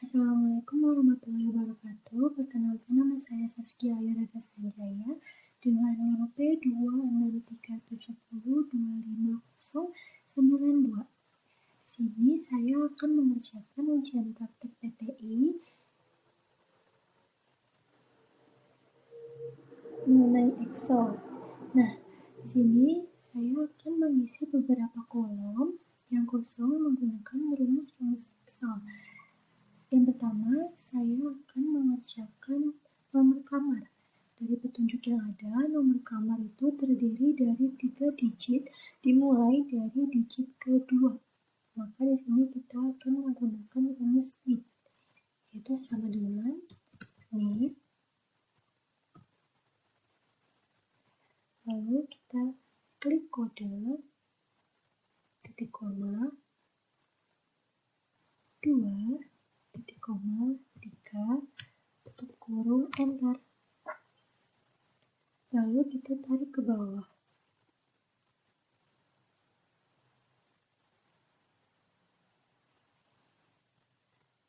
Assalamualaikum warahmatullahi wabarakatuh. Perkenalkan, nama saya Saskia Ayurada Sanjaya dengan NIM P26370250092. Di sini saya akan mengerjakan ujian praktek PTI mengenai Excel. Nah, di sini saya akan mengisi beberapa kolom yang kosong menggunakan rumus-rumus Excel. Yang pertama, saya akan mengerjakan nomor kamar. Dari petunjuk yang ada, nomor kamar itu terdiri dari 3 digit, dimulai dari digit kedua. Maka di sini kita akan menggunakan rumus NIT, yaitu sama dengan NIT. Lalu kita klik kode, titik koma, 2, titik koma, 3, tutup kurung, enter. Lalu kita tarik ke bawah.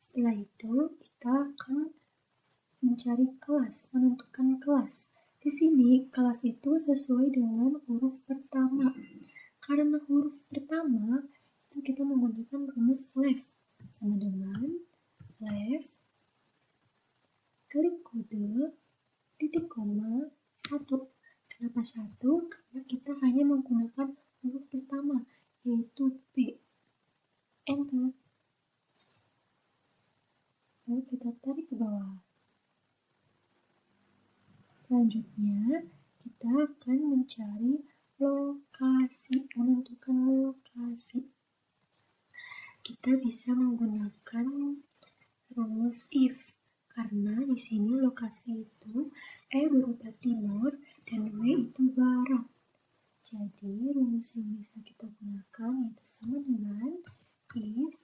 Setelah itu, kita akan mencari kelas, menentukan kelas. Di sini, kelas itu sesuai dengan huruf pertama. Karena huruf pertama, itu kita menggunakan rumus left. Sama dengan left, klik kode, titik koma, 1. Kenapa 1? Karena kita hanya menggunakan huruf pertama, yaitu P. Enter. Lalu kita tarik ke bawah. Selanjutnya, kita akan mencari lokasi, menentukan lokasi. Kita bisa menggunakan rumus if, karena di sini lokasi itu E berupa timur dan W itu barat. Jadi, rumus yang bisa kita gunakan yaitu sama dengan if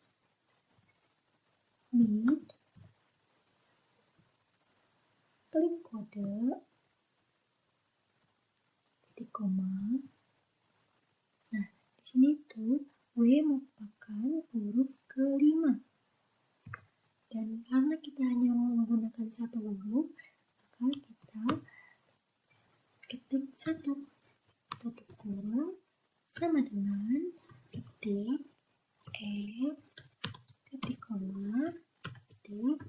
mid, klik kode, titik koma. Nah, di sini tuh W merupakan huruf kelima. Dan karena kita hanya menggunakan satu huruf, maka kita ketik 1, tutup kurung, sama dengan ketik E, titik koma, titik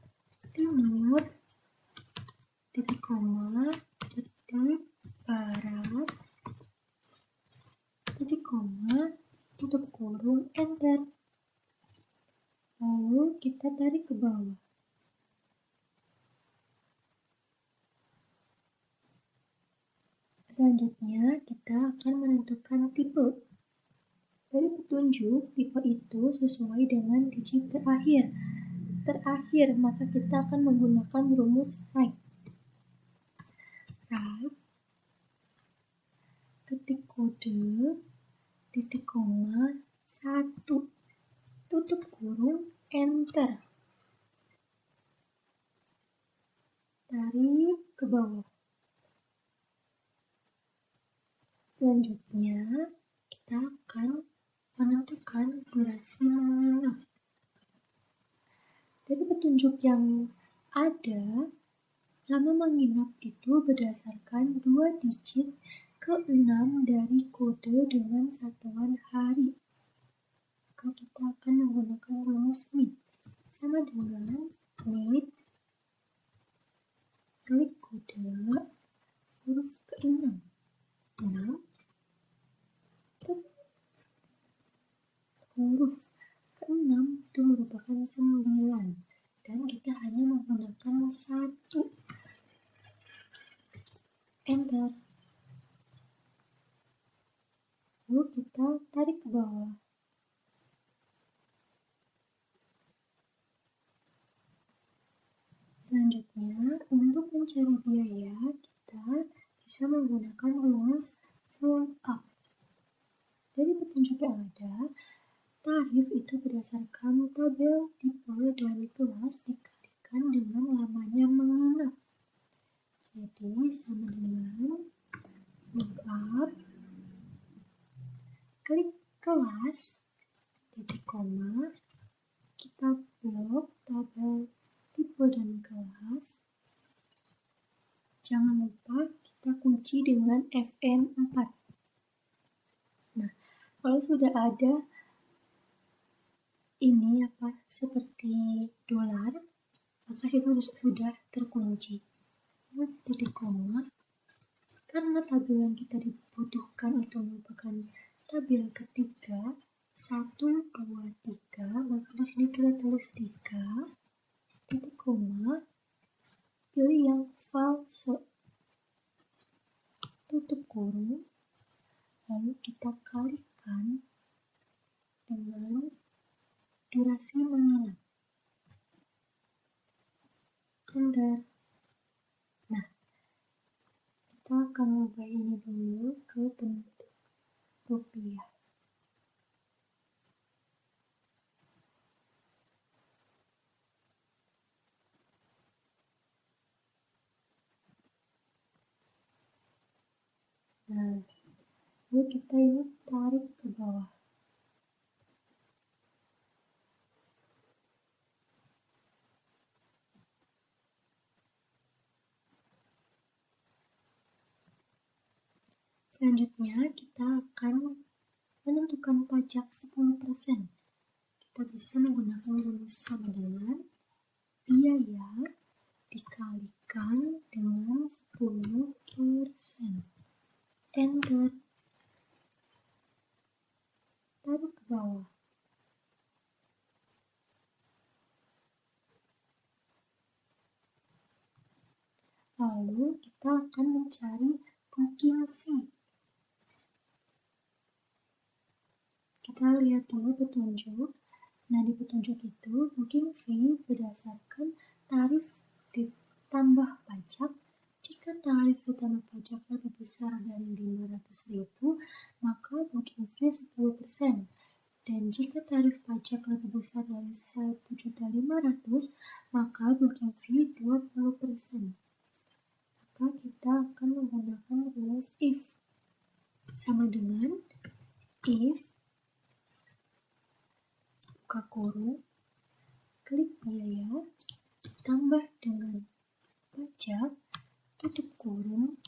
timur, titik koma, titik barat, titik koma, tutup kurung, enter. Lalu kita tarik ke bawah. Selanjutnya, kita akan menentukan tipe. Dari petunjuk, tipe itu sesuai dengan digit terakhir. Maka kita akan menggunakan rumus right. Right, ketik kode, titik koma, 1, tutup kurung, enter. Tarik ke bawah. Selanjutnya, kita akan menentukan durasi menginap. Dari petunjuk yang ada, lama menginap itu berdasarkan 2 digit ke-6 dari kode dengan satuan hari. Maka kita akan menggunakan rumus MIT. Sama dengan MIT, klik kode, huruf ke-6. 6, huruf ke-6 itu merupakan 9. Dan kita hanya menggunakan 1. Enter. Lalu kita tarik ke bawah. Selanjutnya, untuk mencari biaya, kita bisa menggunakan rumus roll up. Dari petunjuk yang ada, tarif itu berdasarkan tabel tipe dan kelas dikalikan dengan lamanya menginap. Jadi, sama dengan lengkap, klik kelas, titik koma, kita blok, tabel, tipe, dan kelas. Jangan lupa kita kunci dengan FN4. Nah, kalau sudah ada ini seperti dolar, maka itu sudah terkunci. Lalu titik koma, karena tabel yang kita dibutuhkan itu merupakan tabel ketiga 1, 2, 3, maka di sini kita tulis 3, titik koma, pilih yang false, tutup kurung, lalu kita kalikan dengan durasi menginap. Enter. Nah, kita akan ubah ini dulu ke bentuk rupiah. Nah, lalu kita ini tarik ke bawah. Selanjutnya kita akan menentukan pajak 10%. Kita bisa menggunakan rumus sama dengan biaya dikalikan dengan 10%. Enter. Tarik ke bawah. Lalu kita akan mencari booking fee. Kita lihat dulu petunjuk. Nah, di petunjuk itu booking fee berdasarkan tarif ditambah pajak. Jika tarif ditambah pajak lebih besar dari 500.000, maka booking fee 10%. Dan jika tarif pajak lebih besar dari 1.500.000, maka booking fee 20%. Maka kita akan menggunakan rumus if. Sama dengan if buka kurung, klik biaya, tambah dengan pajak, tutup kurung,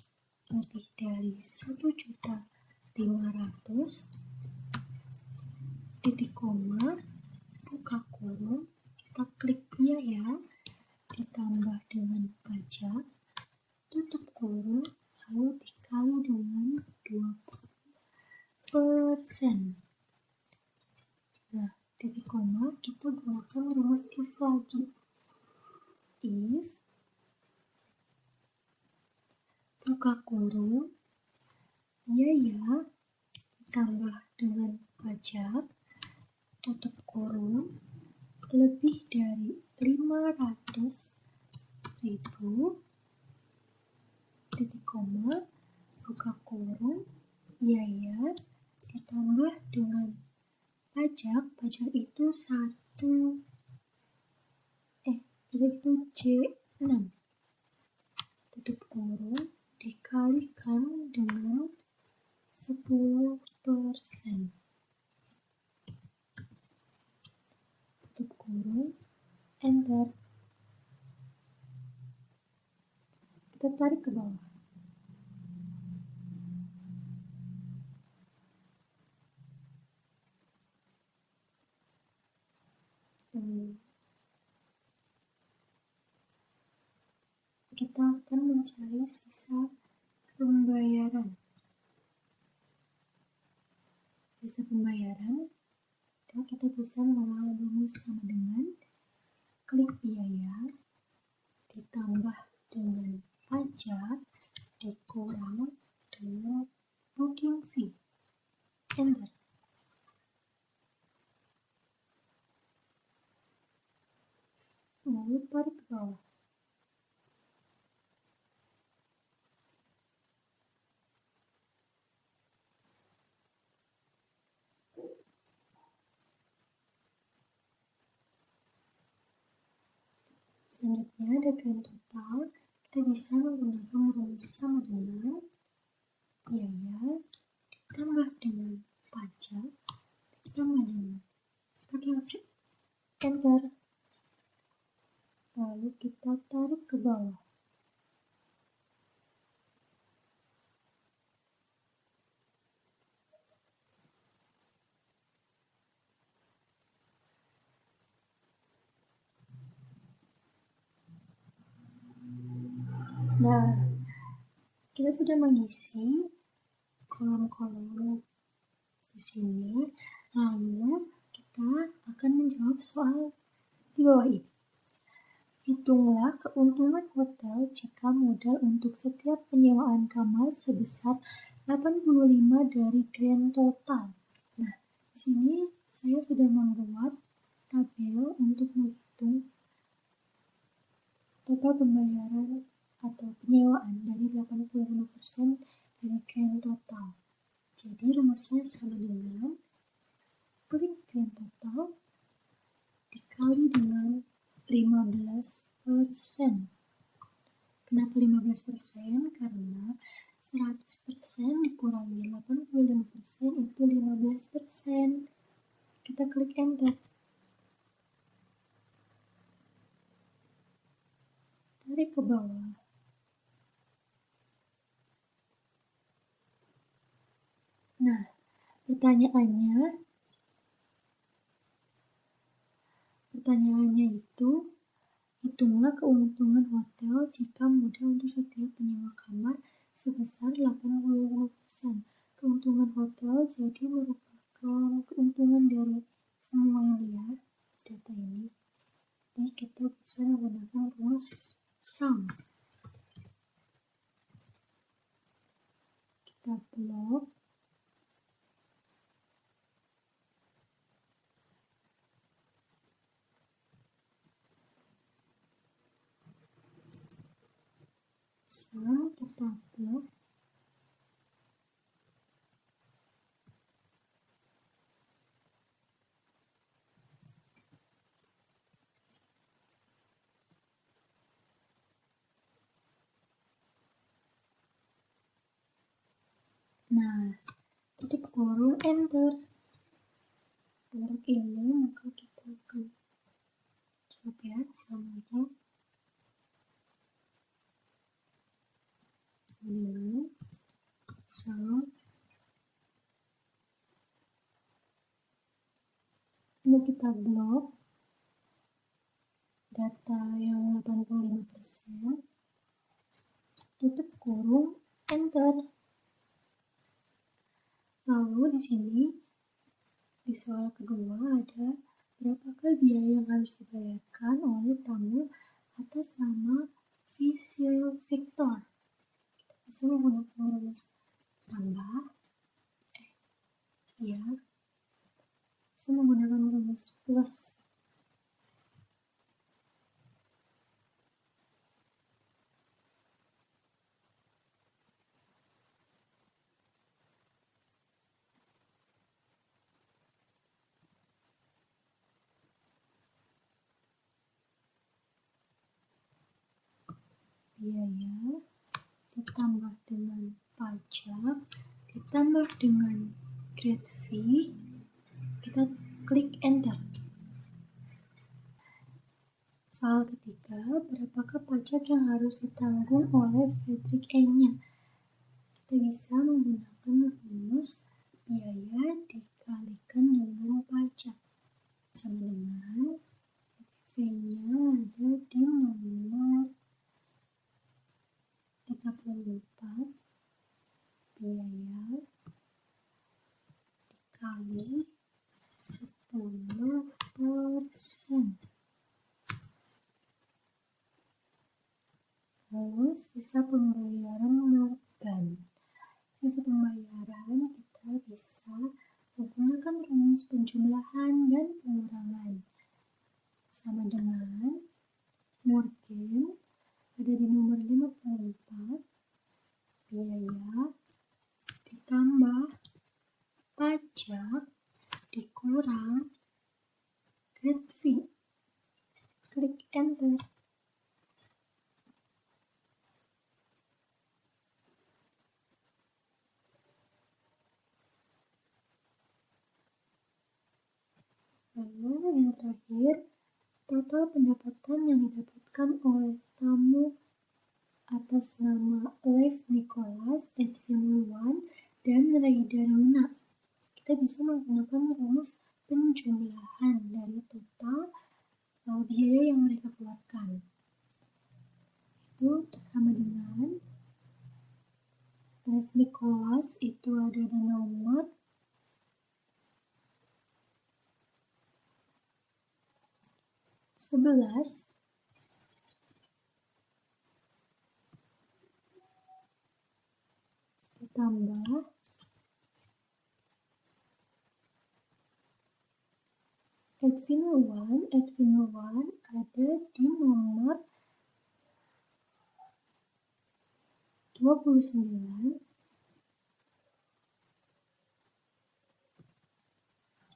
lebih dari 1.500.000, titik koma, buka kurung, kita klik biaya, ditambah dengan pajak, tutup kurung, lalu dikali dengan 20%. Nah, titik koma kita gunakan rumus if lagi. If buka kurung, biaya ditambah dengan pajak, tutup kurung, lebih dari 500.000, titik koma, buka kurung, biaya ditambah dengan pajak itu itu C6, tutup kurung, dikalikan dengan 10%. Tutup kurung, enter. Kita tarik ke bawah. Kita akan mencari sisa pembayaran. Sisa pembayaran, kita bisa menggunakan rumus sama dengan klik biaya, ditambah dengan pajak, dikurang dengan booking fee. Enter. Lalu tarik ke bawah. Selanjutnya deadline total, kita bisa menggunakan rumus sama dengan biaya ditambah dengan pajak ditambah dengan booking fee. Enter. kita tarik ke bawah. Nah, kita sudah mengisi kolom-kolom di sini. Lalu kita akan menjawab soal di bawah ini. Hitunglah keuntungan hotel jika modal untuk setiap penyewaan kamar sebesar 85 dari grand total. Nah, di sini saya sudah membuat tabel untuk menghitung total pembayaran atau penyewaan dari 85% dari grand total. Jadi rumusnya sama dengan klik grand total dikali dengan 15%. Kenapa 15%? Karena 100% dikurangi 85% itu 15%. Kita klik enter. Tarik ke bawah. Nah, pertanyaannya itu, hitunglah keuntungan hotel jika modal untuk setiap penyewa kamar sebesar 85%. Keuntungan hotel jadi merupakan keuntungan dari semua ya, data ini. Jadi kita bisa menggunakan rumus sum. Kita blok. Kita blok. Nah, titik kurung enter. Untuk ini maka kita akan coba ya samanya dengan sum. Ini kita blok data yang 85%, tutup kurung enter. Lalu di sini di soal kedua ada berapakah biaya yang harus dibayarkan oleh tamu atas nama Victor. Kita bisa menggunakan rumus tambah bisa menggunakan rumus plus. Biaya ditambah dengan pajak ditambah dengan grade fee, kita klik enter. Soal ketiga, berapakah pajak yang harus ditanggung oleh Fredrik E-nya? Kita bisa menggunakan rumus biaya dikalikan dengan pajak sama dengan V-nya ada di nomor 34, biaya dikali 10%. Lalu sisa pembayaran Morgan. Sisa pembayaran kita bisa menggunakan rumus penjumlahan dan pengurangan. Sama dengan Morgan ada di nomor 54, biaya ditambah pajak dikurang grade fee. Klik enter. Lalu yang terakhir, Total pendapatan yang didapatkan oleh tamu atas nama Lev Nicholas, Edwin Luan, dan Raida Luna. Kita bisa menggunakan rumus penjumlahan dari total biaya yang mereka keluarkan. Itu sama dengan Lev Nicholas itu ada di nomor 11 ditambah Edwin Luan ada di nomor 29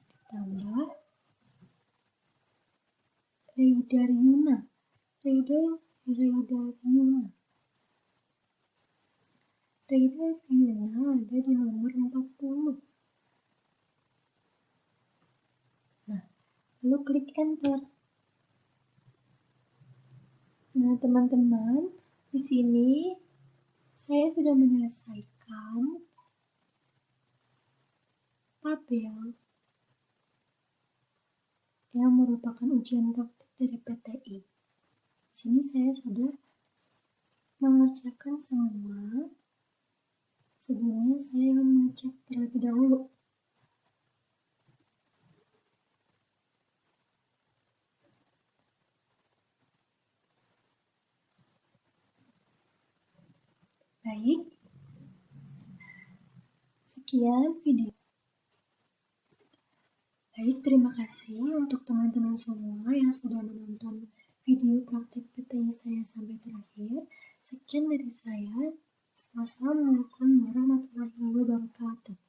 ditambah Raida Yuna ada di nomor 40. Nah, lalu klik enter. Nah, teman-teman, di sini saya sudah menyelesaikan tabel yang merupakan ujian praktik dari PTI. Di sini saya sudah mengerjakan semua. Sebelumnya saya ingin mengecek terlebih dahulu. Baik, sekian video. Baik, terima kasih untuk teman-teman semua yang sudah menonton video praktik PTI saya sampai terakhir. Sekian dari saya. Wassalamualaikum warahmatullahi wabarakatuh.